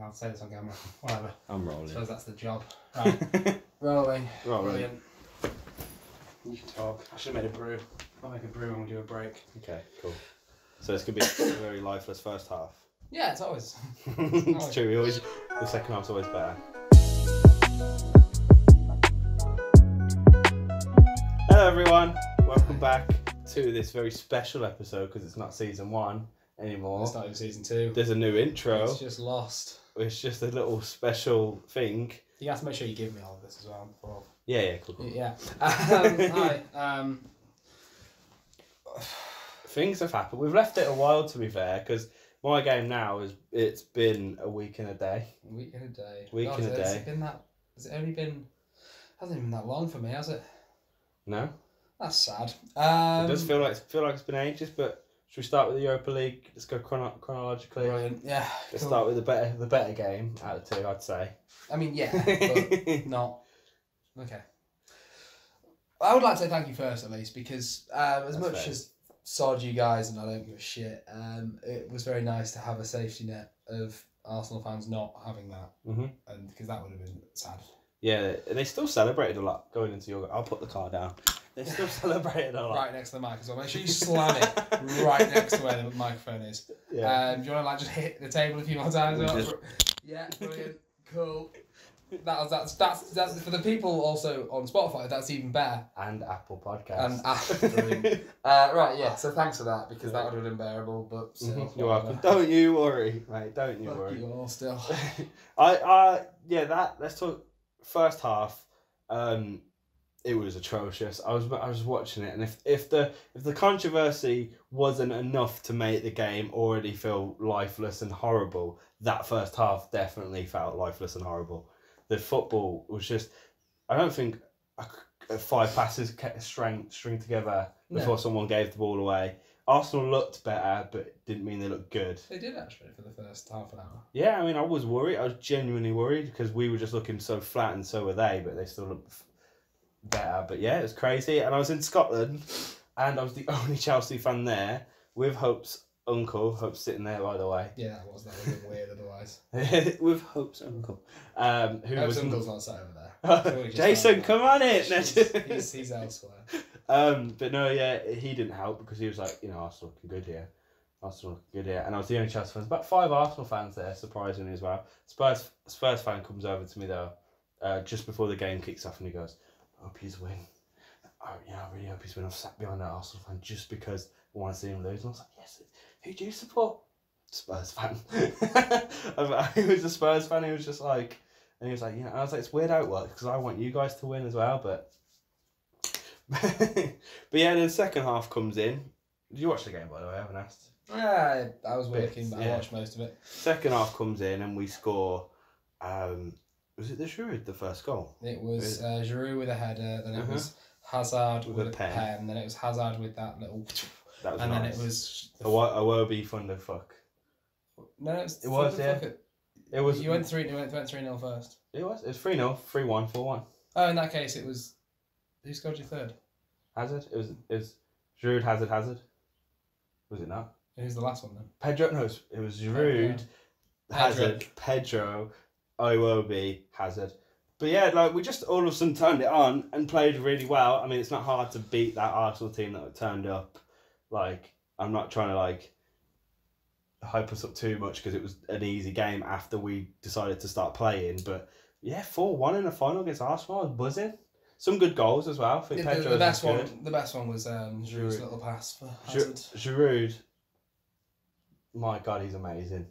I'll say this on camera. Whatever. I'm rolling. I suppose that's the job. Right. Rolling. Brilliant. You can talk. I should have made a brew. I'll make a brew when we do a break. Okay, cool. So it's going to be a very lifeless first half. Yeah, it's always. It's true. The second half's always better. Hello everyone. Welcome back to this very special episode because it's not season 1 anymore. It's not even season 2. There's a new intro. It's just lost. It's just a little special thing. You have to make sure you give me all of this as well before. Yeah, cool. Yeah. Hi. Things have happened. We've left it a while, to be fair, because my game now it's been a week and a day. Week and a day. Week God, and a day. Has it been that? Has it only been? Hasn't even been that long for me, has it? No. That's sad. It does feel like it's been ages, but should we start with the Europa League? Let's go chronologically. Brilliant. Yeah. Let's cool. start with the better game out of two, I'd say. I mean, yeah, but not. Okay. I would like to say thank you first, at least, because as much fair. as sod you guys and I don't give a shit, it was very nice to have a safety net of Arsenal fans not having that, and because that would have been sad. Yeah, they still celebrated a lot going into your. I'll put the car down. They still celebrated a lot. Right next to the mic as well. Make sure you slam it right next to where the microphone is. Yeah. Do you want to just hit the table a few more times? Yeah, brilliant, cool. That's for the people also on Spotify. That's even better. And Apple Podcasts. And brilliant. Right, yeah. So thanks for that because that would have been unbearable. But still, you're welcome. Don't you worry, mate. Don't you Fuck worry. you all still. Let's talk first half. It was atrocious. I was watching it, and if the controversy wasn't enough to make the game already feel lifeless and horrible, that first half definitely felt lifeless and horrible. The football was just, I don't think 5 passes kept string together before someone gave the ball away. Arsenal looked better, but it didn't mean they looked good. They did actually for the first half an hour. Yeah, I mean, I was worried. I was genuinely worried because we were just looking so flat and so were they, but they still looked better. But yeah, it was crazy. And I was in Scotland and I was the only Chelsea fan there with Hope's uncle. Hope's sitting there, by the way. Yeah, that would have been weird otherwise. With Hope's uncle. Hope's uncle's not sat over there. Jason, come on in! He's elsewhere. But no, yeah, he didn't help because he was like, Arsenal looking good here. And I was the only Chelsea fan. About 5 Arsenal fans there, surprisingly as well. Spurs fan comes over to me though, just before the game kicks off, and he goes, "I hope he's win. I really hope he's win. I've sat behind an Arsenal fan just because I want to see him lose." And I was like, "Yes, who do you support?" Spurs fan. He was a Spurs fan. He was just like, and he was like, I was like, it's weird how it works because I want you guys to win as well, but. But yeah, and then second half comes in. Did you watch the game, by the way? I haven't asked. Yeah, I was working, but I watched most of it. Second half comes in and we score. Was it the Giroud, the first goal? It was Giroud with a header, then it was Hazard with a pen, then it was Hazard with that little. That was and nice. then it was. Awobi Thunderfuck. No, it was yeah. It was. You went 3-0 first. It was 3-0, 3-1, 4-1. Oh, in that case, it was. Who scored your third? Hazard. It was Giroud, Hazard. Was it not? Who's the last one then? Pedro. No, it was Giroud, Hazard, Pedro, Iwobi, Hazard. But yeah, we just all of a sudden turned it on and played really well. I mean, it's not hard to beat that Arsenal team that turned up. I'm not trying to hype us up too much because it was an easy game after we decided to start playing. But yeah, 4-1 in the final against Arsenal. I was buzzing. Some good goals as well. The best one was Giroud's little pass for Hazard. Giroud. My God, he's amazing.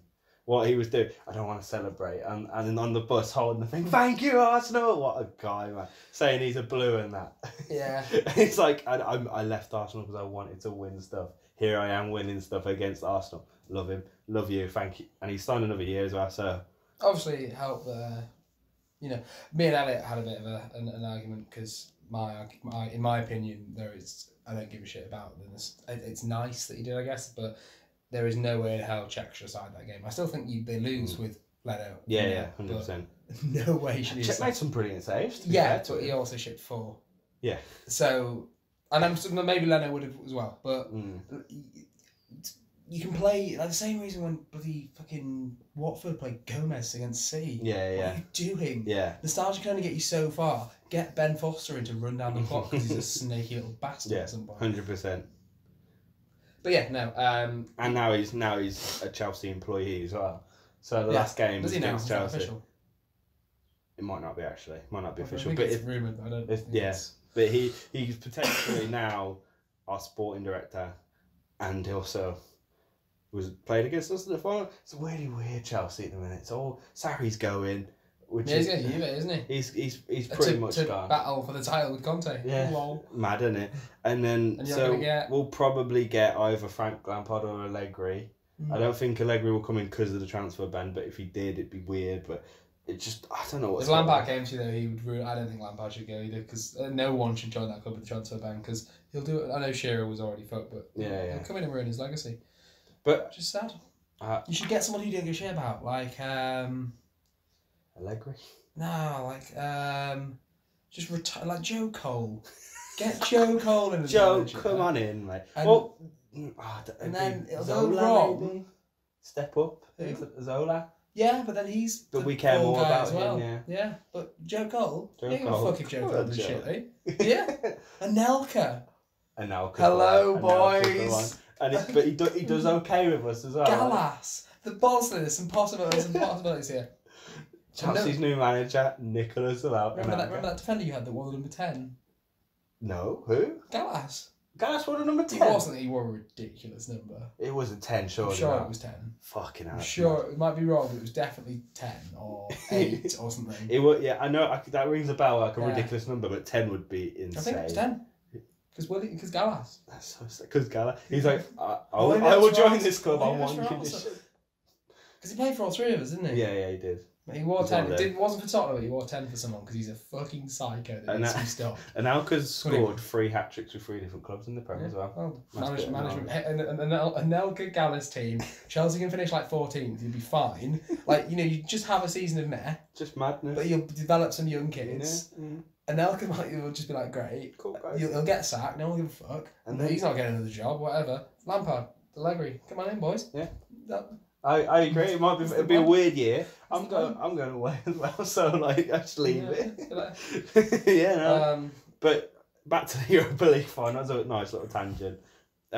What he was doing, I don't want to celebrate. And on the bus holding the thing, "Thank you, Arsenal." What a guy, man. Saying he's a blue and that. Yeah. It's like, I left Arsenal because I wanted to win stuff. Here I am winning stuff against Arsenal. Love him. Love you. Thank you. And he's signed another year as well, so. Obviously, it helped. Me and Elliot had a bit of an argument because in my opinion, I don't give a shit about this. It's nice that you did, I guess, but there is no way in hell Czech should side that game. I still think they lose with Leno. Yeah, 100%. No way should he. Czech made some brilliant saves. But he also shipped 4. Yeah. So, and maybe Leno would have as well, but you can play like the same reason when bloody fucking Watford played Gomez against City. Yeah. What are you doing? Yeah. Nostalgia can only get you so far. Get Ben Foster in to run down the clock because he's a snaky little bastard at some point. 100%. But yeah, no. And now he's a Chelsea employee as well. So the last game was against Chelsea. Official? It might not be actually. It might not be official. I think it's rumoured. I don't. But he's potentially now our sporting director, and he also was played against us in the final. It's really weird Chelsea at the minute. It's all Sarri's going. He's going to Juve, isn't he? He's pretty much gone. Battle for the title with Conte. Yeah. Lol. Mad, isn't it? And then we'll probably get either Frank Lampard or Allegri. I don't think Allegri will come in because of the transfer ban, but if he did, it'd be weird. But it just, I don't know what. If Lampard came to you, though, he would ruin. I don't think Lampard should go either, because no one should join that club with the transfer ban, because he'll do it. I know Shearer was already fucked, but he'll come in and ruin his legacy. But just sad. You should get someone who you don't give a shit about, like Allegri. No, like just retire, like Joe Cole. Get Joe Cole in. Joe, come on in, mate. And then it'll go Zola, wrong. maybe? Step up. Zola. Yeah, but then he's. But we care more about him. him. Yeah, but Joe Cole. Joe you Cole. Fuck if Joe Cole does shit, eh? Yeah. Anelka. Anelka. Hello, boys. But he does okay with us as well. Gallas. The Bosnians and possibilities here. Chelsea's new manager, Nicolas Alao. Remember that defender you had that wore the number 10? No, who? Gallas. Gallas wore the number 10? He wore a ridiculous number. It wasn't 10, surely. I'm sure it was 10. Fucking hell. I'm sure, it might be wrong, but it was definitely 10 or 8 or something. It was, I know, that rings a bell, like a ridiculous number, but 10 would be insane. I think it was 10. Because Gallas. That's so sick. Because Gallas. He's like, I will join this club on one condition. Because he played for all three of us, didn't he? Yeah, he did. He wore 10. It wasn't for Tottenham, but he wore 10 for someone because he's a fucking psycho that needs to be stopped. And Alca's scored 3 hat-tricks with 3 different clubs in the Prem as well. Management. And Anelka Gallas team, Chelsea can finish like 14th, you'll be fine. Like, you just have a season of meh. Just madness. But you'll develop some young kids. Yeah. Anelka will just be like, great. Cool, guys. He'll get sacked, no one will give a fuck. And he's not getting another job, whatever. Lampard, Allegri, come on in, boys. Yeah. I agree. It'd be a weird year. I'm going away as well, so like I just leave it. Yeah, no. But back to the Europa League final. That was a nice little tangent. Do you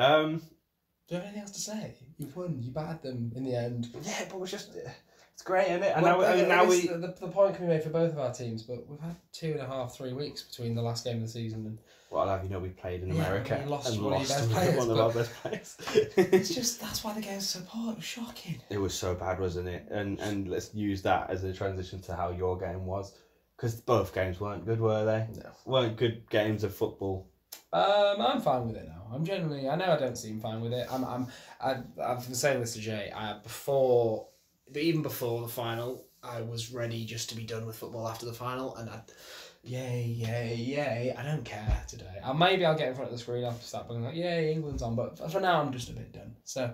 have anything else to say? You've won. You battered them in the end. Yeah, but it's great, isn't it? And the point can be made for both of our teams, but we've had 2.5-3 weeks between the last game of the season and. Well, I'll have we played in America and lost and one lost of our best players. It's just that's why the game's so poor. It was shocking. It was so bad, wasn't it? And let's use that as a transition to how your game was, because both games weren't good, were they? No, weren't good games of football. I'm fine with it now. I'm generally. I know I don't seem fine with it. I've been saying this to Jay. Even before the final, I was ready just to be done with football after the final, and yay, I don't care today. Maybe I'll get in front of the screen after start being like, yay, England's on, but for now I'm just a bit done. So,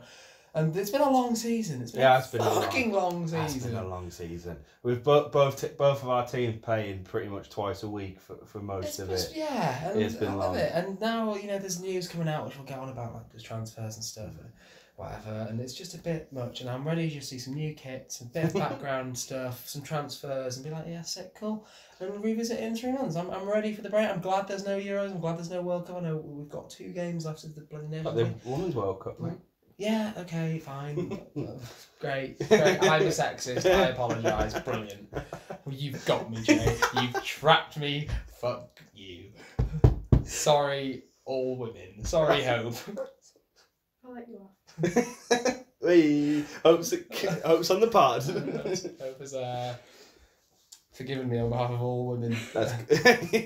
and it's been a long season. It's been a fucking long season. It's been a long season. With both of our teams playing pretty much twice a week for most of it. Yeah, and it's been long. And now, there's news coming out which we'll get on about, like the transfers and stuff and whatever, and it's just a bit much, and I'm ready to just see some new kits, a bit of background stuff, some transfers, and be like, yeah, sick, cool, and revisit it in 3 months. I'm ready for the break. I'm glad there's no Euros. I'm glad there's no World Cup. I know we've got 2 games left of the bloody Nations. But the Women's World Cup, mate. Yeah, okay, fine. Great. I'm a sexist. I apologise. Brilliant. You've got me, Jay. You've trapped me. Fuck you. Sorry, all women. Sorry, Hope. I'll let you off. Hey, Hope's on the pod. Hope has forgiven me on behalf of all women.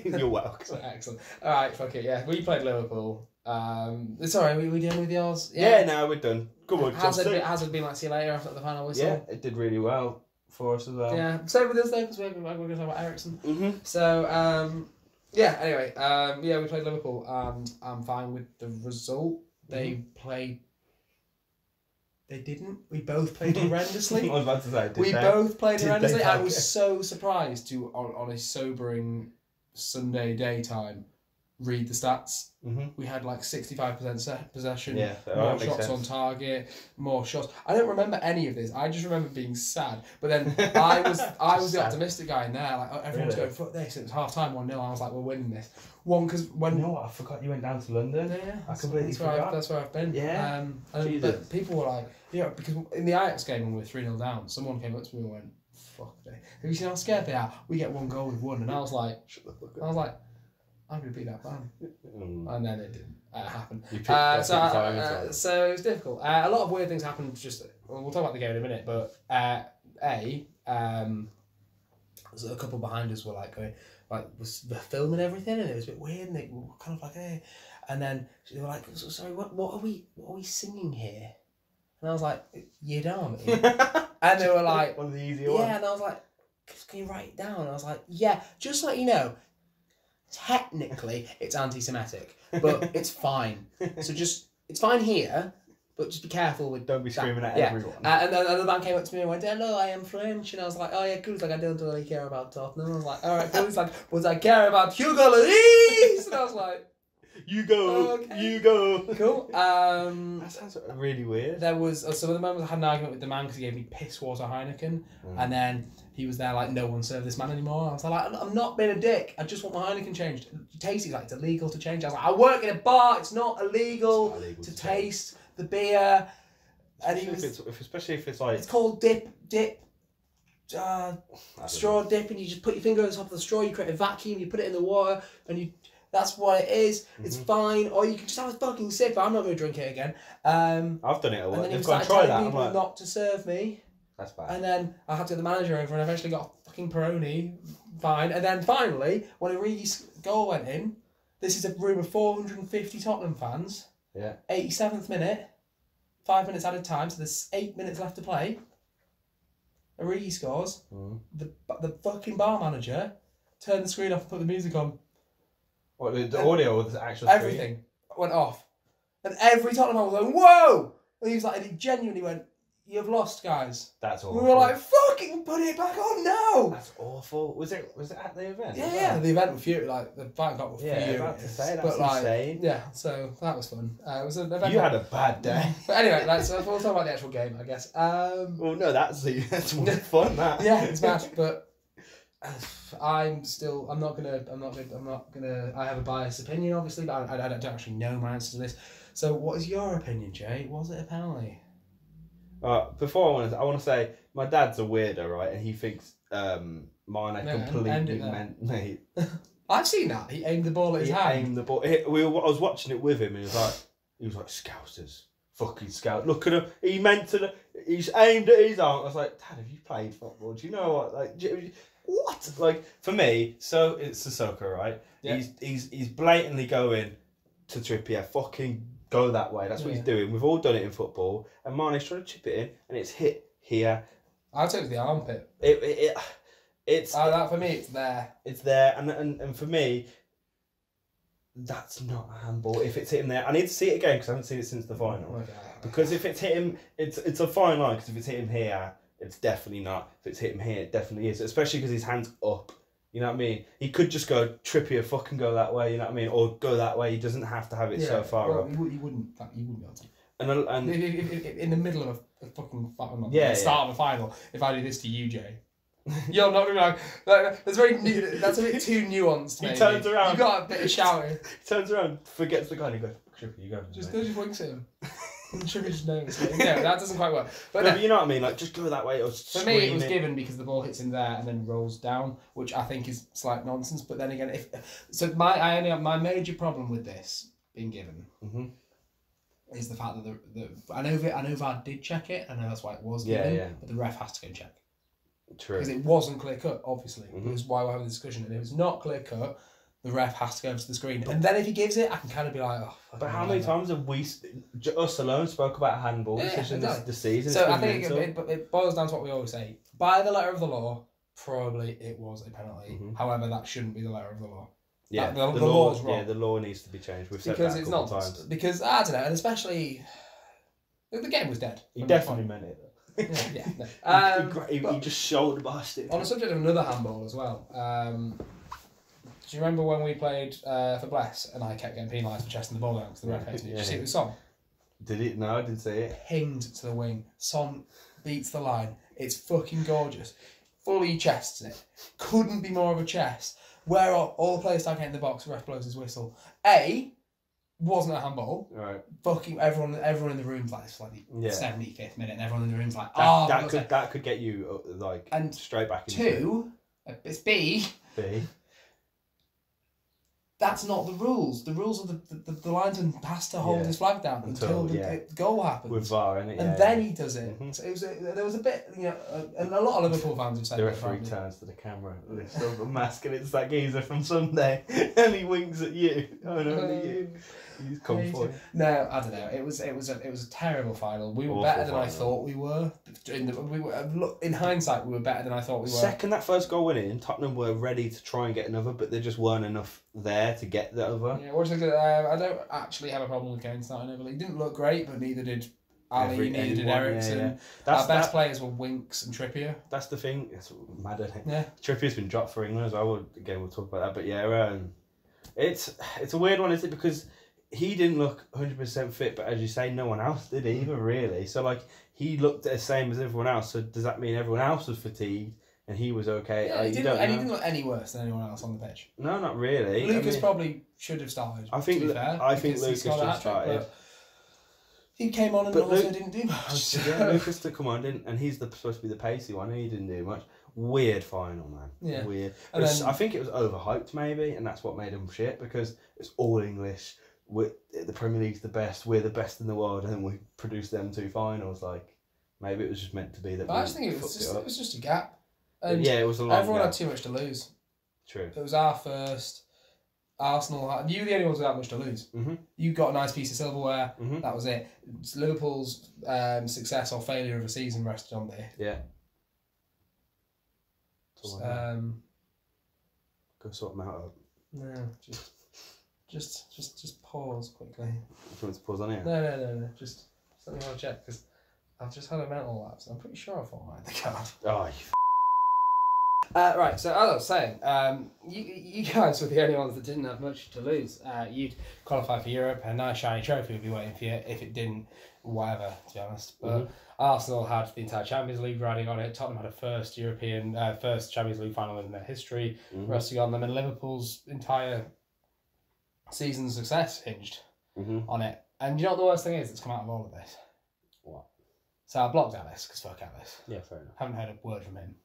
You're welcome. Excellent. All right, fuck it. Yeah, we played Liverpool. It's all right. We done with yours. Yeah, no, we're done. Good one. How's it been like? See you later after the final whistle. Yeah, it did really well for us as well. Yeah, same with us though, because we're going to talk about Erikson. Mm-hmm. So yeah. Anyway, yeah, we played Liverpool, and I'm fine with the result. They played. They didn't. We both played horrendously. I was about to say, we both played horrendously. I was so surprised on a sobering Sunday daytime read the stats. Mm-hmm. We had like 65% possession, Yeah, more shots on target, more shots. I don't remember any of this. I just remember being sad. But then I was the optimistic guy in there. Like everyone was going, fuck this. It was half time 1-0. I was like, we're winning this. Because when you know what? I forgot you went down to London. Yeah, I completely forgot. That's where I've been. Yeah. But people were like, because in the Ajax game when we were 3-0 down, someone came up to me and went, fuck me. Have you seen how scared they are? We get 1 goal, we've won. And I was like, shut the fuck up. I was like, I'm going to beat that man. And then it didn't happen. So it was difficult. A lot of weird things happened. We'll talk about the game in a minute, but there's a couple behind us were like going, was filming everything, and it was a bit weird, and they were kind of like, hey. And then they were like, sorry, what are we singing here? And I was like, Yid Army. And they were like, one of the easier ones. Yeah, and I was like, can you write it down? And I was like, yeah, just so you know, technically it's anti-Semitic, but it's fine. So it's fine here, but just be careful with Don't be screaming at yeah. everyone. And then the man came up to me and went, hello, I am French. And I was like, oh yeah, cool. He's like, I don't really care about Tottenham. I was like, alright, cool. He's like, but I care about Hugo Lloris. And I was like, you go, okay. You go. Cool. That sounds really weird. There was some of the moments I had an argument with the man because he gave me piss water Heineken, and then he was there like, no one served this man anymore. I was like, I'm not being a dick. I just want my Heineken changed. Tasty, like it's illegal to change. I was like, I work in a bar. It's not illegal, to taste the beer. And he was, especially if it's like, it's called dip, straw dip, and you just put your finger on the top of the straw. You create a vacuum. You put it in the water, and that's what it is. It's fine. Or you can just have a fucking sip. I'm not going to drink it again. I've done it a lot. And then he They've was got to try try that. people I'm like, not to serve me. That's bad. And then I had to get the manager over, and I eventually got a fucking Peroni. Fine. And then finally, when Origi's goal went in, this is a room of 450 Tottenham fans. Yeah. 87th minute, 5 minutes added time, so there's 8 minutes left to play. Origi scores. The fucking bar manager turned the screen off and put the music on. What, the audio or the actual everything went off. And every Tottenham fan was like, whoa! And he was like, and he genuinely went, you've lost, guys. That's awful. We were like, fucking put it back on now! That's awful. Was it at the event? Yeah, the event was furious. Like, the fan got furious. Yeah, about to say, that's insane. Yeah, so that was fun. It was an event. You had a bad day. But anyway, so we'll talk about the actual game, I guess. Well, no, that's more fun, that. Yeah, it's mad, but I have a biased opinion, obviously, but I don't actually know my answer to this. So what is your opinion, Jay? Was it a penalty? Before I want to say, my dad's a weirdo, right? And he thinks mine are completely meant, mate. I've seen that. He aimed the ball at his hand. Aimed the ball. I was watching it with him, and he was like, Scousers. Fucking scout. Look at him. He's aimed at his arm. I was like, Dad, have you played football? Do you know what? Like, what? Like, for me, so it's Sissoko, right? Yeah. He's blatantly going to Trippier, fucking go that way. That's what he's doing. We've all done it in football. And Mane's trying to chip it in, and it's hit here. I'll take the armpit. It's that for me, it's there. It's there, and for me, that's not a handball. If it's hitting there, I need to see it again because I haven't seen it since the final. Okay. Because if it's hit him, it's a fine line. Because if it's hit him here, it's definitely not. If it's hit him here, it definitely is. Especially because his hand's up. You know what I mean? He could just go Trippier, fucking go that way. You know what I mean? Or go that way. He doesn't have to have it so far up. He wouldn't be able to. And if in the middle of a fucking start of a final, if I do this to you, Jay, you're not gonna be like that's that's a bit too nuanced. Maybe. He turns around. You got a bit of shouting. He turns around, forgets the guy, and he goes, Trippier, you go. Just winks at him. And Trippier just knows. No, that doesn't quite work. But you know what I mean? Like, just go that way or for me, it was given because the ball hits him there and then rolls down, which I think is slight nonsense. But then again, my major problem with this being given is the fact that I know VAR did check it. I know that's why it was given, but the ref has to go and check. True. Because it wasn't clear cut, obviously. Which is why we're having this discussion. And if it's not clear cut, the ref has to go over to the screen. And then if he gives it, I can kind of be like, oh. But how many times have we, us alone, spoke about handball decision this season? So I think it boils down to what we always say. By the letter of the law, probably it was a penalty. However, that shouldn't be the letter of the law. Yeah, the law's wrong. Yeah, the law needs to be changed. We've said because that it's a couple not times. Because I don't know, and especially the game was dead. He definitely meant it. No. He just shoulder bashed it. On the subject of another handball as well, Do you remember when we played for Bless and I kept getting penalised for chesting the ball down because the ref hates me? Did you see it with Son? Did it? No, I didn't see it. Pinged to the wing. Son beats the line. It's fucking gorgeous. Fully chests it. Couldn't be more of a chest. Where are all the players start getting in the box, the ref blows his whistle. Wasn't a handball. Right. Fucking everyone in the room's like, it's like the 75th minute, and everyone in the room's like, that could get you like and straight back into two, it's B. That's not the rules. The rules are the linesman has to hold his flag down until the goal happens. With VAR, innit? And then he does it. So there was a bit, and a lot of Liverpool fans have said the referee turns to the camera with a silver mask, and it's that geezer from Sunday, and he winks at you. Oh no, only you. He's come for it. No, I don't know. It was a terrible final. We were better than I thought we were. In hindsight, we were better than I thought we were. Second that first goal went in, Tottenham were ready to try and get another, but there just weren't enough there to get the other. Yeah, I don't actually have a problem with Kane starting over. He didn't look great, but neither did Ali, neither did Erikson. Our best players were Winks and Trippier. That's the thing. It's mad, isn't it? Yeah. Trippier's been dropped for England as well. Again, we'll talk about that. But yeah, it's a weird one, isn't it? Because he didn't look 100% fit, but as you say, no one else did either, really. So, like, he looked the same as everyone else. So does that mean everyone else was fatigued and he was okay? Yeah, he didn't look any worse than anyone else on the pitch. No, not really. Lucas probably should have started. I think Lucas should have started. He came on and also didn't do much. Yeah, Lucas to come on, and he's supposed to be the pacey one. He didn't do much. Weird final, man. Yeah. Weird. I think it was overhyped, maybe, and that's what made him shit, because it's all English. The Premier League's the best. We're the best in the world, and we produced them two finals. Like, maybe it was just meant to be that. I just think it was just a gap. And yeah, it was a long everyone gap. had too much to lose. True. It was our first. Arsenal. You were the only ones without much to lose. Mm-hmm. You got a nice piece of silverware. Mm-hmm. That was it. Liverpool's success or failure of a season rested on there. Yeah. Go sort them out. No, just pause quickly. You want to pause on here? No. Just let me have a check, because I've just had a mental lapse. I'm pretty sure I formatted the card. Oh, you right, so as I was saying, you guys were the only ones that didn't have much to lose. You'd qualify for Europe, a nice shiny trophy would be waiting for you. If it didn't, whatever, to be honest. But Arsenal had the entire Champions League riding on it. Tottenham had a first Champions League final in their history resting on them, and Liverpool's entire season success hinged on it. And you know what the worst thing is that's come out of all of this? What? So I blocked Alice, because fuck Alice. Yeah, fair enough. Haven't heard a word from him.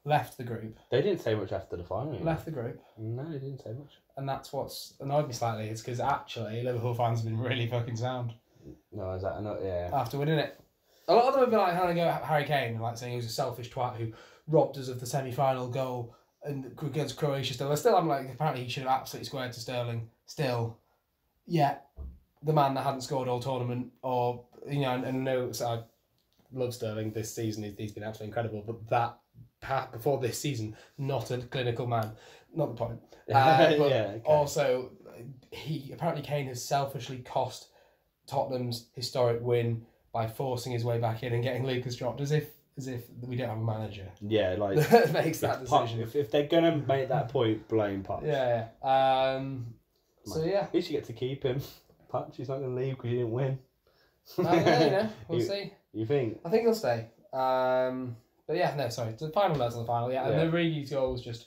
Left the group. They didn't say much after the final. Left the group. No, they didn't say much. And that's what's annoyed me slightly. It's because actually Liverpool fans have been really fucking sound. No, is that not? Yeah. After winning it, a lot of them have been like having a go at Harry Kane and like saying he was a selfish twat who robbed us of the semi-final goal and against Croatia. Still, I'm like, apparently he should have absolutely squared to Sterling. Still, yeah, the man that hadn't scored all tournament, or and no, so I love Sterling this season. He's been absolutely incredible, but that. Before this season, not a clinical man. Not the point. But okay. Also, apparently Kane has selfishly cost Tottenham's historic win by forcing his way back in and getting Lucas dropped, as if we don't have a manager. Yeah, like that makes that decision. If they're gonna make that point, blame Punch. Yeah. So yeah, at least you get to keep him. Punch, he's not gonna leave because you didn't win. We'll see. You think? I think he'll stay. But yeah, no, sorry. The final notes on the final, yeah. And the Origi's goal was just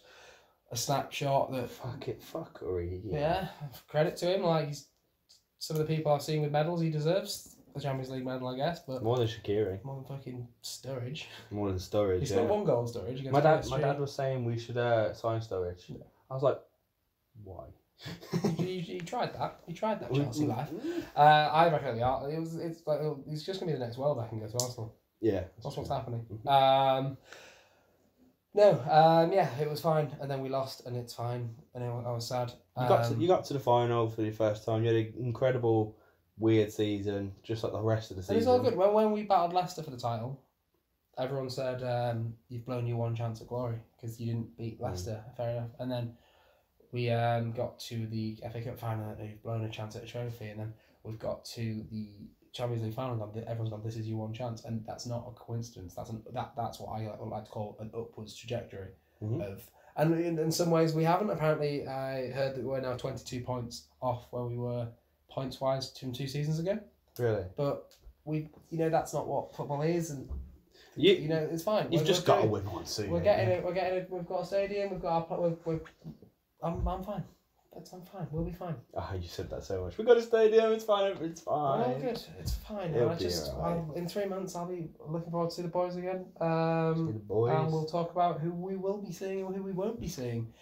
a snapshot that... Fuck Origi. Yeah, credit to him. Like, he's some of the people I've seen with medals, he deserves the Champions League medal, I guess. But more than Shaqiri. More than fucking Sturridge. More than Sturridge, He's got one goal, Sturridge. My dad was saying we should sign Sturridge. Yeah. I was like, why? He tried that. He tried that Chelsea life. I reckon he's just going to be the next world back and go to Arsenal. Yeah, that's what's happening. It was fine, and then we lost, and it's fine, and I was sad. You got to the final for the first time. You had an incredible, weird season, just like the rest of the season. And it's all good. When we battled Leicester for the title, everyone said you've blown your one chance at glory because you didn't beat Leicester. Fair enough. And then we got to the FA Cup final, and you've blown a chance at a trophy, and then we've got to the Champions League final. Everyone's gone, this is your one chance, and that's not a coincidence. That's what I like to call an upwards trajectory of And in some ways we haven't. Apparently, I heard that we're now 22 points off where we were points-wise from 2 seasons ago. Really? But that's not what football is, and it's fine. You've just got to win one soon. We're getting it. We've got a stadium. We've got our. I'm fine. I'm fine. We'll be fine. Oh, you said that so much. We've got a stadium. It's fine. It's fine. We're all good. It's fine. In 3 months, I'll be looking forward to see the boys again. See the boys. And we'll talk about who we will be seeing and who we won't be seeing.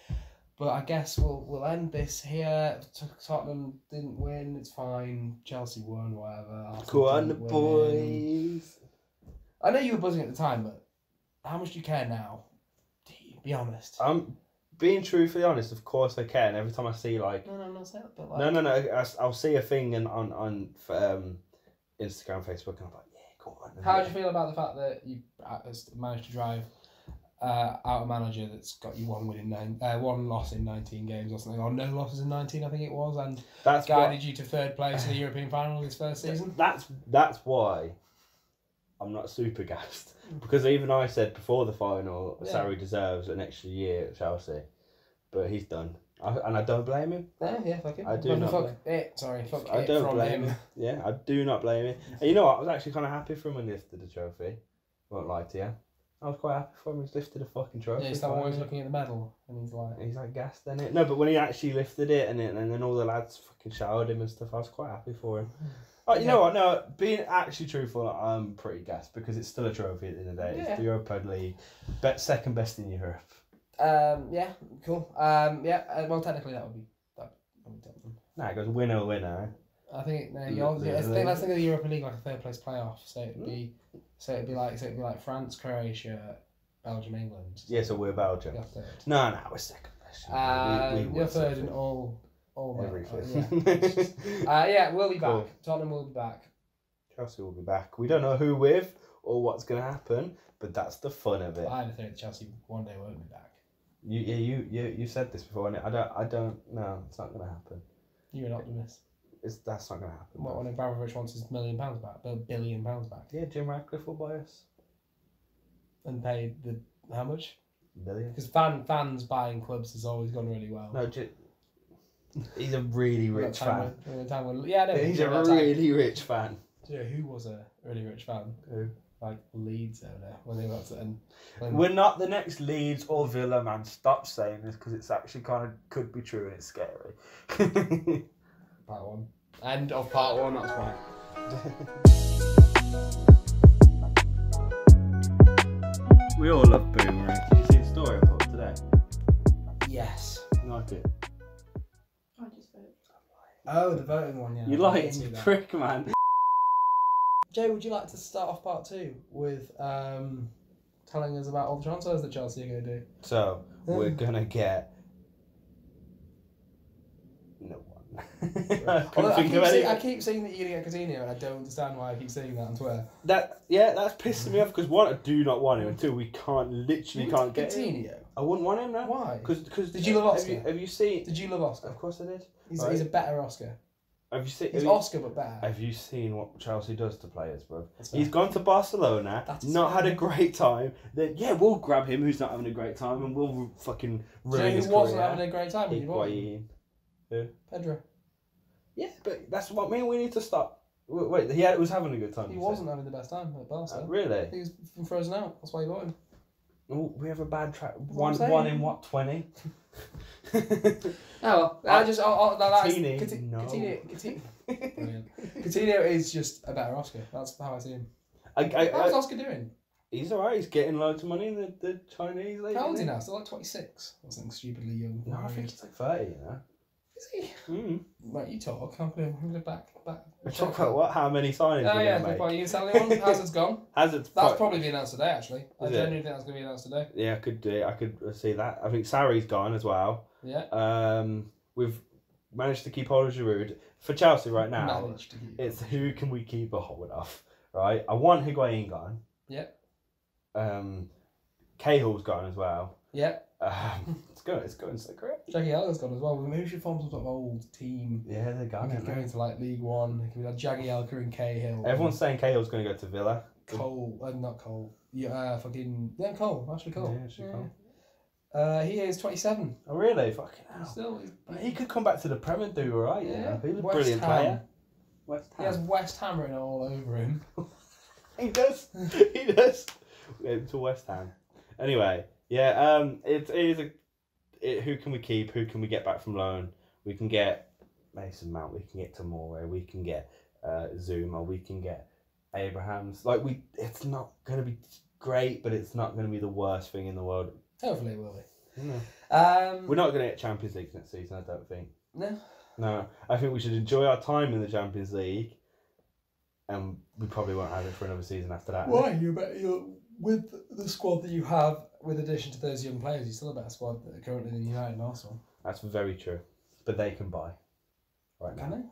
But I guess we'll end this here. Tottenham didn't win. It's fine. Chelsea won. Whatever. Go on, the boys. I know you were buzzing at the time, but how much do you care now? Be honest. I'm being truthfully honest. Of course I care. And every time I see No, I'm not saying that. But no. I'll see a thing on Instagram, Facebook, and I'm like, yeah, go on. How do you feel about the fact that you managed to drive out a manager that's got you one loss in 19 games or something, or no losses in 19, I think it was, and that's guided you to third place in the European final this first season? That's why I'm not super gassed, because even I said before the final, Sarri deserves an extra year at Chelsea, but he's done. And I don't blame him. Yeah, fuck him. I do not blame him. Fuck I it don't from blame him. Yeah, I do not blame him. And you know what? I was actually kind of happy for him when he lifted the trophy. Won't lie to you. I was quite happy for him. He's lifted a fucking trophy. Yeah, he's always looking at the medal, and he's like gassed in it. No, but when he actually lifted it, and then all the lads fucking showered him and stuff, I was quite happy for him. Oh, you know what? No, being actually truthful, I'm pretty gassed because it's still a trophy at the end of the day. It's the Europa League, second best in Europe. Yeah, cool. Well, technically that would be Tottenham. Nah, it goes winner. I think let's think of the Europa League like a third place playoff. So it'd be like France, Croatia, Belgium, England. Yeah, so we're Belgium. You're third. No, we're second best. You're third in all everything. We'll be back. Cool. Tottenham will be back. Chelsea will be back. We don't know who with or what's going to happen, but that's the fun of it. I have a theory that Chelsea one day won't be back. You said this before, and I don't. No, it's not going to happen. You're an optimist. That's not going to happen. What, when Abramovich wants his £1 million back, £1 billion back? Yeah, Jim Ratcliffe will buy us. And pay how much? $1 billion. Because fans buying clubs has always gone really well. No, he's a really rich fan. He's a really rich fan. Do you know who was a really rich fan? Who? Like Leeds owner when they got to We're not the next Leeds or Villa, man. Stop saying this because it's actually kind of could be true and it's scary. Part 1. End of part 1. That's fine. We all love Boomerang. Did you see the story I put up today? Yes. You like it? I just voted. Oh, the voting one, yeah. You like it, you prick, man. Jay, would you like to start off part 2 with telling us about all the transfers that Chelsea are going to do? So, we're going to get no one. I keep saying that you're going to get Coutinho, and I don't understand why I keep saying that on Twitter. That's pissing me off because one, I do not want him until we can't get Coutinho? him. I wouldn't want him now. Why? Because did you love Oscar? Have you seen? Did you love Oscar? Of course I did. He's a better Oscar. Have you seen? He's Oscar but better. Have you seen what Chelsea does to players, bro? He's gone to Barcelona, had a great time. Then we'll grab him who's not having a great time, and we'll fucking ruin his career. Who wasn't having a great time when you bought him? Who? Pedro. Yeah, but that's what I mean. We need to stop. Wait, was having a good time. He wasn't having the best time at Barca. Really? He was frozen out. That's why you bought him. Oh, we have a bad track. One in what, 20? Coutinho is just a better Oscar. That's how I see him. How's Oscar doing? He's alright. He's getting loads of money in the Chinese league. How old is he now? Still like 26 or something stupidly young. No, I think he's like 30, you know. Is he? Right, you talk. I'm going to back. Talk about what? How many signings we're going to make? You can tell anyone? Hazard's gone. That's probably been announced today, actually. I genuinely think that's going to be announced today. Yeah, I could do it. I could see that. I think Sarri's gone as well. Yeah. We've managed to keep hold of Giroud. For Chelsea right now, it's who can we keep a hold of, right? I want Higuain gone. Yeah. Cahill's gone as well. Yeah. It's going so great. Jackie Elka's gone as well. Maybe we should form some sort of old team. Yeah, they're gone. We could go into like League One. It could be like Jackie Elka and Cahill. Everyone's saying Cahill's going to go to Villa. Not Cole. Yeah, Cole. Actually Cole. Yeah, actually Cole. He is 27. Oh, really? Fucking hell. Still, But he could come back to the Prem and do all right. Yeah. He was a West brilliant Ham. player. West he has Ham. West Ham written all over him. He does. He does. To West Ham. Anyway, yeah. It is a. Who can we keep? Who can we get back from loan? We can get Mason Mount. We can get Tomori. We can get Zuma. We can get Abrahams. Like it's not going to be great, but it's not going to be the worst thing in the world. Hopefully it will be. No. We're not going to get Champions League next season, I don't think. No, I think we should enjoy our time in the Champions League, and we probably won't have it for another season after that. Why? You're with the squad that you have, with addition to those young players, you're still a better squad currently than United and Arsenal. That's very true, but they can buy. Right Can now. they?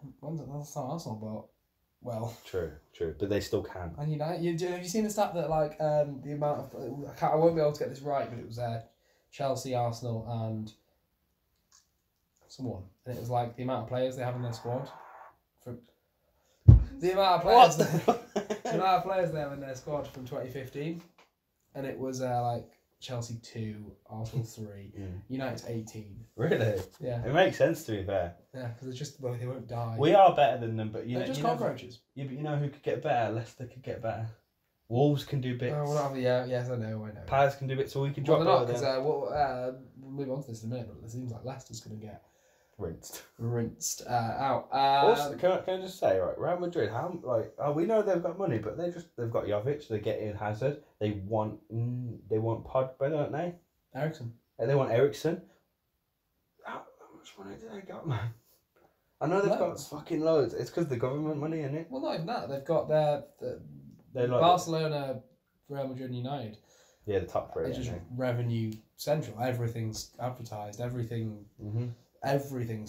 That's not Arsenal, but well. True, but they still can. And United, have you seen the stat that like the amount of I won't be able to get this right, but it was Chelsea, Arsenal, and someone, and it was like the amount of players they have in their squad. For the amount of players, the amount of players they have in their squad from 2015, and it was like Chelsea 2, Arsenal 3, United's 18. Really? Yeah. It makes sense to be fair. Yeah, because it's just they won't die. We are better than them, but They're just cockroaches. Yeah, but you know who could get better? Leicester could get better. Wolves can do bits. Oh, well, yes, I know. Palace can do bits, so we can Well, drop they're not, over because them. we'll move on to this in a minute, but it seems like Leicester's going to get Rinsed. out. Also, can I just say, right, Real Madrid, we know they've got money, but they've got Jovic, they get in Hazard, they want Pogba, don't they? Erikson. They want Erikson. How much money do they got, man? I know they've got fucking loads. It's because the government money, isn't it? Well, not even that. They've got they're like Barcelona, Real Madrid, and United. Yeah, the top three. It's just revenue central. Everything's advertised. Everything's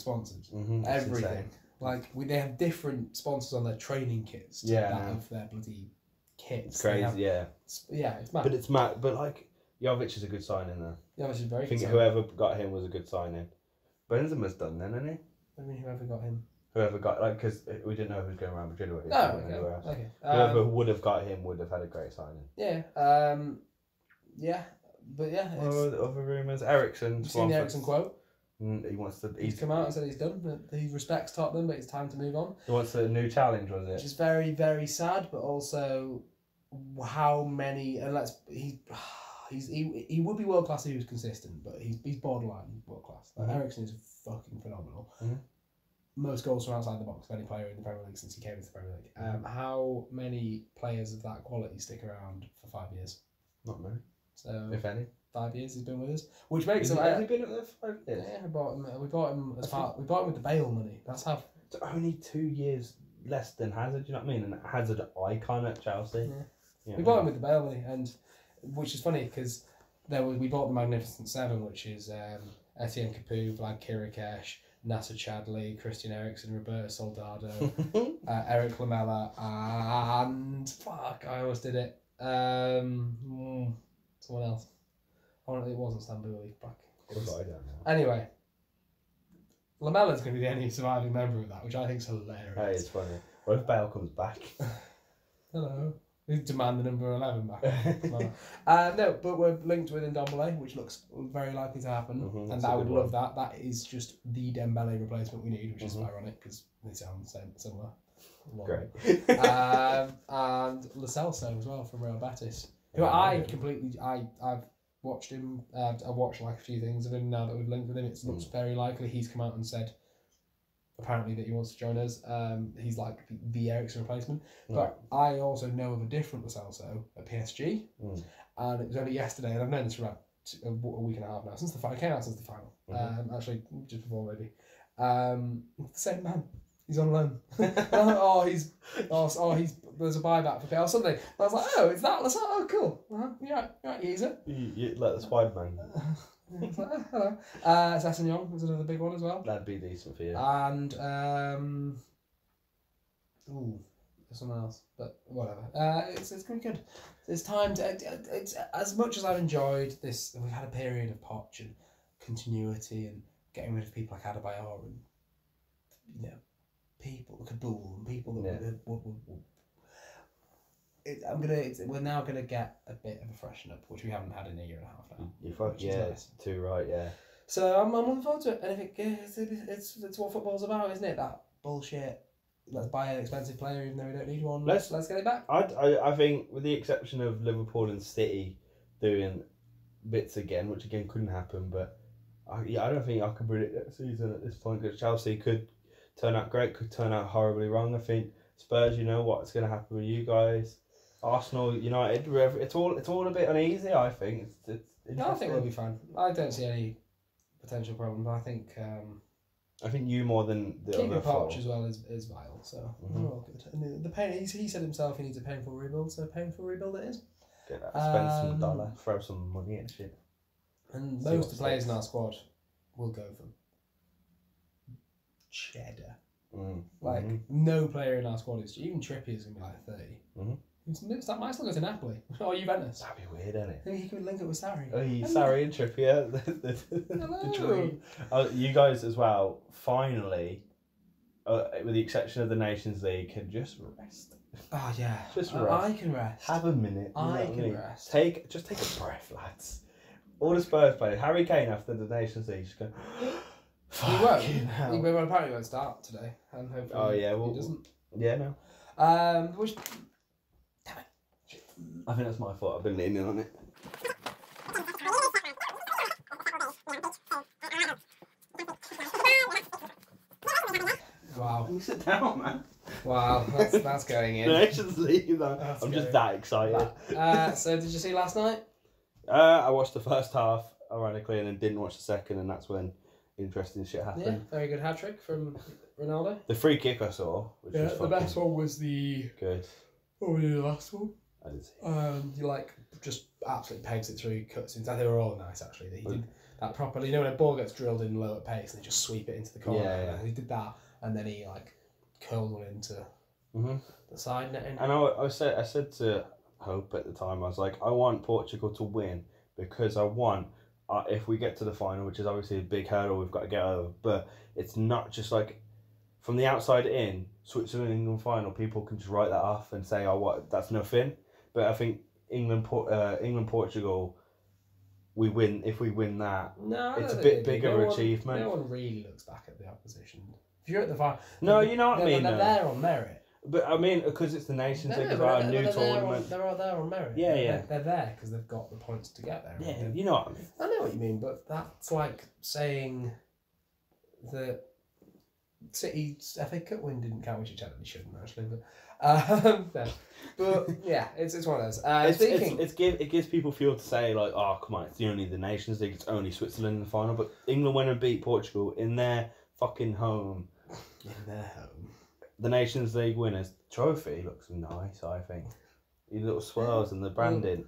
sponsored. Everything. Insane. Like they have different sponsors on their training kits to that of their bloody kits. It's crazy, yeah. Yeah, it's mad. But it's mad. But like Jovic is a good signing though. Yeah, which is very. I think good whoever got him was a good signing. Benzema's done then, isn't he? I mean, whoever got him. Whoever got because we didn't know who was going around Madrid or he was No, going anywhere else. okay. Whoever would have got him would have had a great signing. Yeah. Yeah. But yeah. Oh, the other rumours. Erikson. You've seen the Erikson quote? He wants to. He's come out and said he's done. That he respects Tottenham, but it's time to move on. He wants a new challenge, was it? Which is very, very sad, but also how many. And he would be world class if he was consistent, but he's borderline world class. Like, Erikson is fucking phenomenal. Most goals from outside the box of any player in the Premier League since he came into the Premier League. How many players of that quality stick around for 5 years? Not many. So if any. 5 years he's been with us, which makes him. Has he been at there for 5 years? Yeah, we bought him as part. We bought him with the Bale money. That's how. It's only 2 years less than Hazard. Do you know what I mean? And Hazard icon at Chelsea. Yeah. We bought him with the Bale money, and which is funny because we bought the Magnificent Seven, which is Etienne Capoue, Vlad Kirikesh, Nasser Chadli, Christian Eriksen, Roberto Soldado, Eric Lamela, and fuck, I almost did it. Someone else. It wasn't Stambouli. I don't know. Anyway, Lamella's going to be the only surviving member of that, which I think is hilarious. That is funny. What if Bale comes back? Hello. We demand the number 11 back. No, but we're linked with Ndombele, which looks very likely to happen, and I would love that. That is just the Dembele replacement we need, which is ironic because they sound similar. Great. And Lo Celso as well from Real Betis, who I've watched him. I've watched like a few things of him now that we've linked with him. It looks very likely he's come out and said apparently that he wants to join us. He's like the Erikson replacement. But I also know of a different Lo Celso at PSG, and it was only yesterday, and I've known this for about a week and a half now, since the final. Came out since the final. Actually, just before maybe. The same man. He's on loan. He's there's a buyback for Bale Sunday. I was like, oh, it's that. Oh, cool. You're right, Yeezer. You let the Spider-Man. Like, oh, hello. Sessegnon was another big one as well. That'd be decent for you. And there's someone else, but whatever. It's gonna be good. It's time to. It's as much as I've enjoyed this. We've had a period of Poch and continuity and getting rid of people like Adebayor and people Kabul and people that we're now gonna get a bit of a freshen up, which we haven't had in a year and a half now. You fuck which is yeah, nice. too right, yeah. So I'm looking forward to it, and I think it's what football's about, isn't it? That bullshit. Let's buy an expensive player even though we don't need one. Let's get it back. I think, with the exception of Liverpool and City doing bits again, which again couldn't happen, but I don't think I can predict next season at this point, because Chelsea could turn out great, could turn out horribly wrong. I think Spurs, you know what's going to happen with you guys. Arsenal, United, it's all a bit uneasy. I think it's No, I think we'll be fine. I don't see any potential problem, but I think you more than the keeping other four. Poch as well is vital. So we're all good. And the pain, he said himself he needs a painful rebuild, so painful rebuild it is. Get that, spend some dollar, throw some money and shit. And most of the players in our squad will go for cheddar. Like no player in our squad is, even Trippier is gonna be like 30. That might still go to Napoli or Juventus. That'd be weird, isn't it? Maybe he could link it with Sarri. Oh, Sarri and Trippier, the dream. You guys as well, finally, with the exception of the Nations League, can just rest. Oh yeah, Just rest. I can rest. Have a minute. I can rest. Just take a breath, lads. All the Spurs players, Harry Kane after the Nations League, just go. He won't. He apparently won't start today, and hopefully he doesn't. Yeah, no. Which, I think that's my fault. I've been leaning on it. wow. Can you sit down, man? Wow, that's going in. The Nations League, man. I'm just that excited. So did you see last night? I watched the first half, ironically, and then didn't watch the second, and that's when interesting shit happened. Yeah, very good hat trick from Ronaldo. The free kick I saw, which was the best one was the. Good. What was the last one? I didn't see. You just absolutely pegs it through, cuts into. They were all nice actually. He did that properly. When a ball gets drilled in low at pace, and they just sweep it into the corner. Yeah. He did that, and then he curled one into the side netting. And I said to Hope at the time, I was like, I want Portugal to win because I want, if we get to the final, which is obviously a big hurdle we've got to get over, but it's not just from the outside in, Switzerland England final, people can just write that off and say, that's nothing. But I think England Portugal, we win. If we win that, it's a bit bigger achievement. No one really looks back at the opposition. If you're at the final, no, you know what I mean. They're there on merit. But I mean, because it's the Nations League, about a new tournament. They're there on merit. Yeah. They're there because they've got the points to get there. Yeah, you know what I mean. I know what you mean, but that's like saying that City's FA Cup win didn't count, which it generally shouldn't actually. But yeah, it's one of those. It gives people fuel to say oh come on, it's only the Nations League, it's only Switzerland in the final, but England went and beat Portugal in their fucking home. In their home. The Nations League winners trophy looks nice, I think. The little swirls and the branding.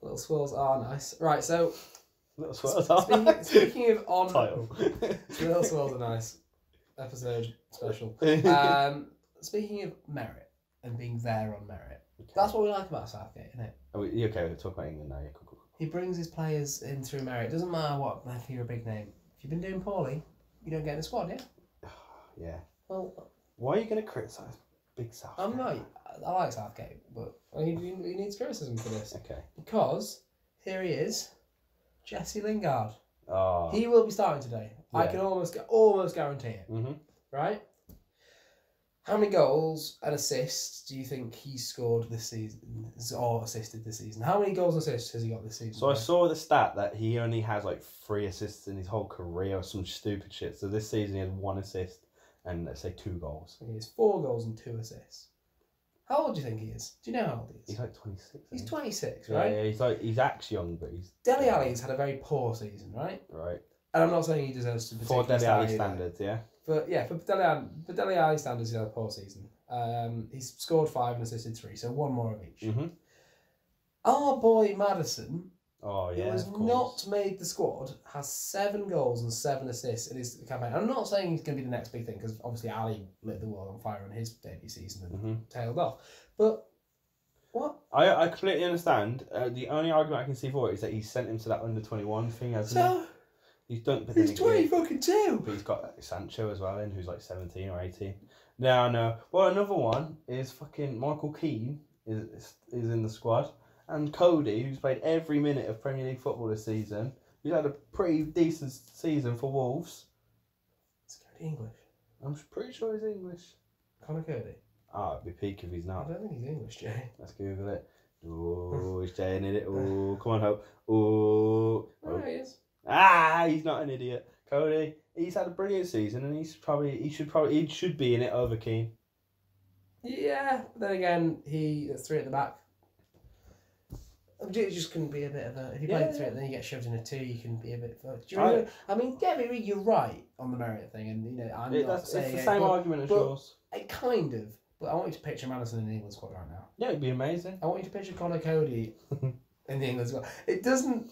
Little swirls are nice. Right, so little swirls are speaking of on title. Little swirls are nice. Episode special. Speaking of merit and being there on merit, that's what we like about Southgate, isn't it? We'll talk about England now. Yeah, cool. He brings his players in through merit. Doesn't matter what, if you're a big name. If you've been doing poorly, you don't get in the squad, yeah? Yeah. Well, why are you going to criticise Big Southgate? I'm not. I like Southgate, but he needs criticism for this. Okay. Because here he is, Jesse Lingard. Oh. He will be starting today. Yeah. I can almost guarantee it. Right? How many goals and assists do you think he scored this season, or assisted this season? How many goals and assists has he got this season? So I saw the stat that he only has 3 assists in his whole career or some stupid shit. So this season he had 1 assist and let's say 2 goals. He has 4 goals and 2 assists. How old do you think he is? Do you know how old he is? He's 26. He's 26, right? Yeah, he's acts young, but he's... Dele Alli's had a very poor season, right? Right. And I'm not saying he deserves to be for Dele Alli standards, yeah. But yeah, for Dele Alli standards, he's had a poor season. He's scored 5 and assisted 3, so 1 more of each. Our boy Maddison, who has not made the squad, has 7 goals and 7 assists in his campaign. I'm not saying he's going to be the next big thing, because obviously Ali lit the world on fire on his debut season and tailed off. But what? I completely understand. The only argument I can see for it is that he sent him to that under-21 thing, hasn't he? He's 20 fucking 2. But he's got Sancho as well in, who's 17 or 18. No. Well, another one is fucking Michael Keane is in the squad. And Cody, who's played every minute of Premier League football this season, He's had a pretty decent season for Wolves. Is Cody English? I'm pretty sure he's English. Conor Cody? Oh, it'd be peak if he's I not. don't think he's English, Jay. Let's Google it. Oh, he's saying it. Oh, come on, Hope. Oh, Oh, he is. he's not an idiot. Cody, he's had a brilliant season, and he should be in it over Kane. Yeah, but then again, there's 3 at the back. It just couldn't be a bit of a... If you play the 3 and then you get shoved in a 2, you can be a bit... I mean, get me, you're right on the merit thing, and, you know, I'm not saying... It's the same argument as yours. It kind of... But I want you to picture Madison in the England squad right now. Yeah, it'd be amazing. I want you to picture Conor Cody in the England squad. It doesn't...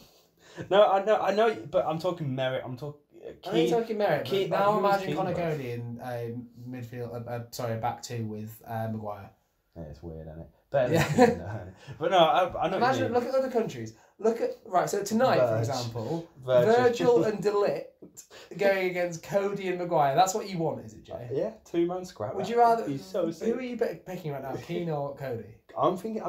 No, I know, but I'm talking merit. I'm talking... I ain't talking merit, but now imagine Conor Keane, Cody in midfield... a back 2 with Maguire. Yeah, it's weird, isn't it? Better than Keane, though. But no, I know. Imagine, look at other countries. So tonight, for example, Virgil. Virgil and De Ligt going against Cody and Maguire. That's what you want, is it, Jay? Yeah, 2-man scrap. Would you rather? He's so sick. Who are you picking right now, Keane or Cody? I'm thinking.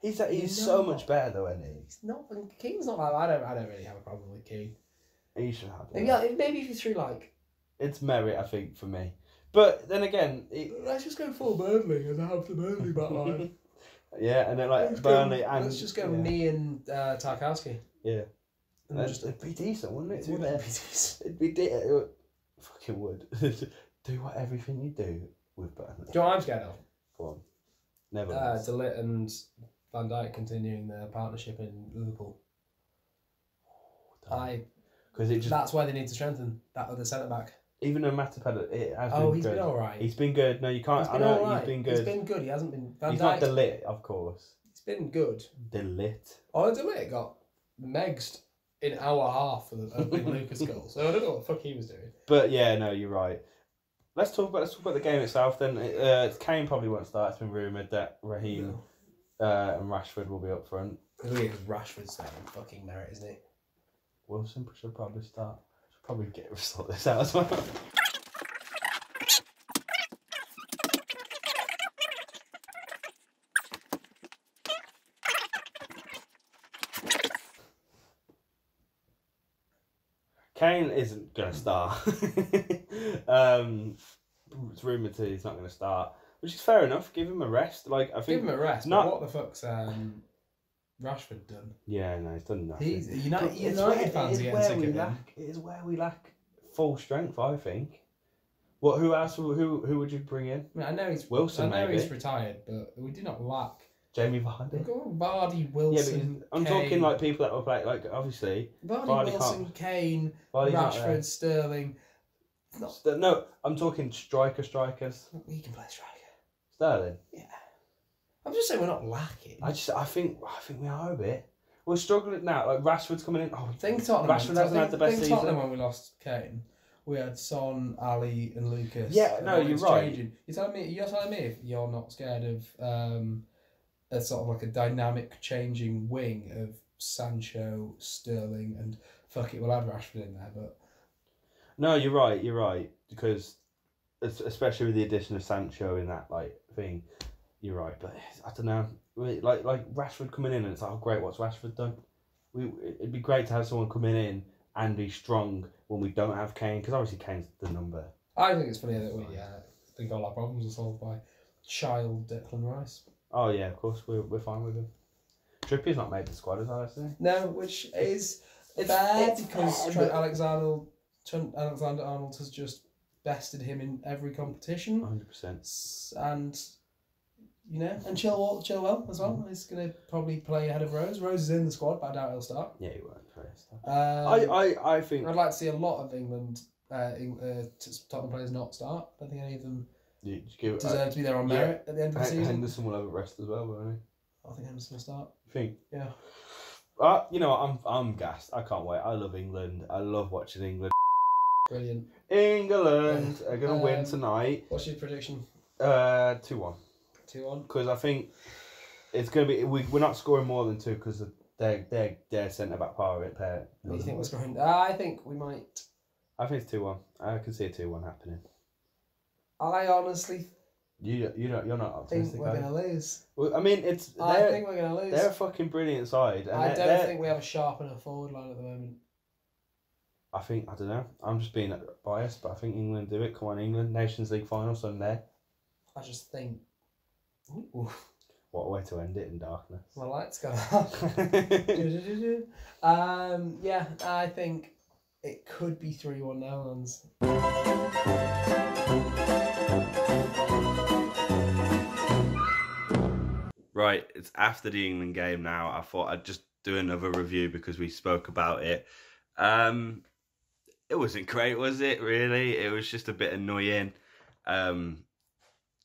He's so much better though, isn't he? He's not. Keane's not like. I don't really have a problem with Keane. He should have. Maybe if you threw like. It's merit, I think, for me. But then again, let's just go full Burnley and have the Burnley backline. Yeah, and then like Burnley and let's just go me and Tarkowski. Yeah, and it'd be decent, wouldn't it? It would be decent. It'd be it fucking would. Do everything you do with Burnley. Do you know what I'm scared of? Go on. Never. De Ligt and Van Dijk continuing their partnership in Liverpool. That's why they need to strengthen that other centre back. Even though Matapella, he's been alright. He's been good. No, you can't. He's been good. He's been good. He hasn't been. He's not De Ligt, of course. He's been good. De Ligt. Oh, De Ligt got megsed in hour half for the opening Lucas goal. So I don't know what the fuck he was doing. But yeah, no, you're right. Let's talk about the game itself then. Kane probably won't start. It's been rumoured that Raheem and Rashford will be up front. Rashford's starting fucking merit, isn't he? Wilson should probably start. Should probably sort this out as well. Kane isn't going to start. It's rumoured that he's not going to start, which is fair enough. Give him a rest. Like I think give him a rest. But what the fuck's Rashford done? Yeah, no, he's done nothing. He's United fans are getting sick of him. It is where we lack full strength, I think. What? Who else? Who would you bring in? I mean, I know he's Wilson. I know maybe. he's retired, but we do not lack Jamie Vardy. Vardy, Wilson. Yeah, but I'm talking like people that will play. Like obviously, Vardy Wilson, Kane, Rashford, Sterling. No, I'm talking strikers. He can play striker. Sterling. Yeah. I'm just saying we're not lacking. I think we are a bit. We're struggling now. Like Rashford's coming in. Oh, think Tottenham. Rashford hasn't had the best season. Tottenham when we lost Kane, we had Son, Ali, and Lucas. Yeah, no, you're right. You're telling me if you're not scared of a sort of like a dynamic changing wing of Sancho, Sterling, and fuck it, we'll add Rashford in there, but. No, you're right, because especially with the addition of Sancho in that like thing, you're right. But I don't know, like Rashford coming in and it's like, oh great, what's Rashford done? It'd be great to have someone coming in and be strong when we don't have Kane, because obviously Kane's the number. I think it's funny that we think all our problems are solved by child Declan Rice. Oh yeah, of course we're fine with him. Trippier's not made the squad, as I say. No, which is bad because Trent Alexander-Arnold has just bested him in every competition. 100%. And, and Chilwell as well. He's going to probably play ahead of Rose. Rose is in the squad, but I doubt he'll start. Yeah, he won't play. I think... I'd like to see a lot of England, Tottenham players not start. I don't think any of them deserve to be there on merit at the end of the season. Henderson will have a rest as well, won't he? I think Henderson will start. You think? Yeah. You know, I'm gassed. I can't wait. I love England. I love watching England. Brilliant. England are going to win tonight. What's your prediction? 2-1. 2-1? Because I think it's going to be... We're not scoring more than 2 because they're centre-back power. What do you think we're scoring? I think we might... I think it's 2-1. I can see a 2-1 happening. I honestly... You're not optimistic. Think we're going to lose. Well, I mean, I think we're going to lose. They're a fucking brilliant side. And I don't think we have a sharp enough forward line at the moment. I don't know. I'm just being biased, but I think England do it. Come on, England. Nations League final Sunday. I just think... Ooh. What a way to end it in darkness. My lights go off. Yeah, I think it could be 3-1 Netherlands. Right, it's after the England game now. I thought I'd just do another review because we spoke about it. It wasn't great, was it, really? It was just a bit annoying.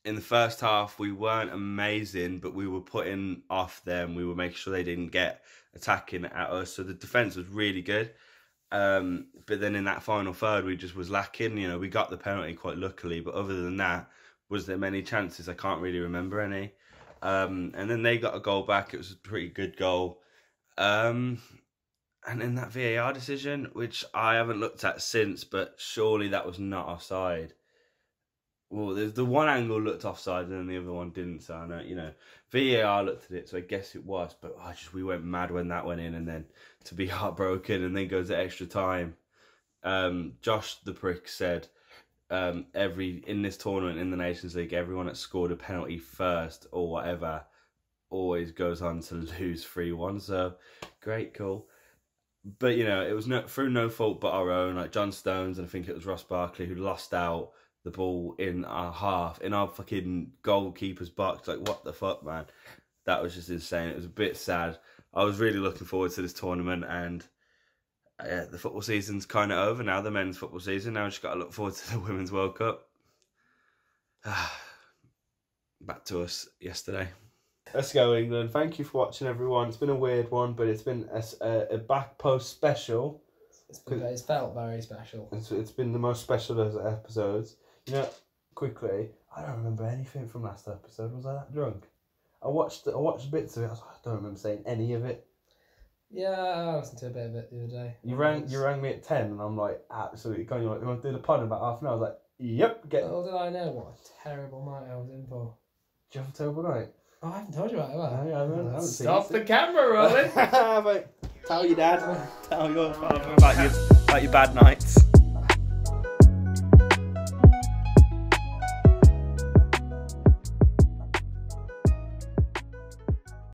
In the first half, we weren't amazing, but we were putting off them. We were making sure they didn't get attacking at us. So the defence was really good. But then in that final third, we just was lacking. You know, we got the penalty quite luckily. But other than that, was there many chances? I can't really remember any. And then they got a goal back. It was a pretty good goal. And then that VAR decision, which I haven't looked at since, but surely that was not offside. Well, there's the one angle looked offside and then the other one didn't. So I know, you know, VAR looked at it, so I guess it was. But we went mad when that went in, and then to be heartbroken and then go to extra time. Josh the prick said, in this tournament in the Nations League, everyone that scored a penalty first or whatever always goes on to lose 3-1. So great, cool. But you know, it was through no fault but our own. Like John Stones and I think it was Ross Barkley who lost out the ball in our fucking goalkeeper's box. Like, what the fuck, man? That was just insane. It was a bit sad. I was really looking forward to this tournament, and the football season's kind of over now, the men's football season. Now I just got to look forward to the Women's World Cup. Back to us yesterday. Let's go, England. Thank you for watching, everyone. It's been a weird one, but it's been a back post special. It's felt very special. It's been the most special of episodes. You know, quickly, I don't remember anything from last episode. Was I that drunk? I watched bits of it. I don't remember saying any of it. Yeah, I listened to a bit of it the other day. You rang me at 10 and I'm like, absolutely, you want to do the pod in about half an hour? I was like, yep, Little did I know what a terrible night I was in for. Did you have a terrible night? Oh, I haven't told you about it, have I? I haven't Stop the camera rolling. Tell your dad. Tell your father about your bad nights.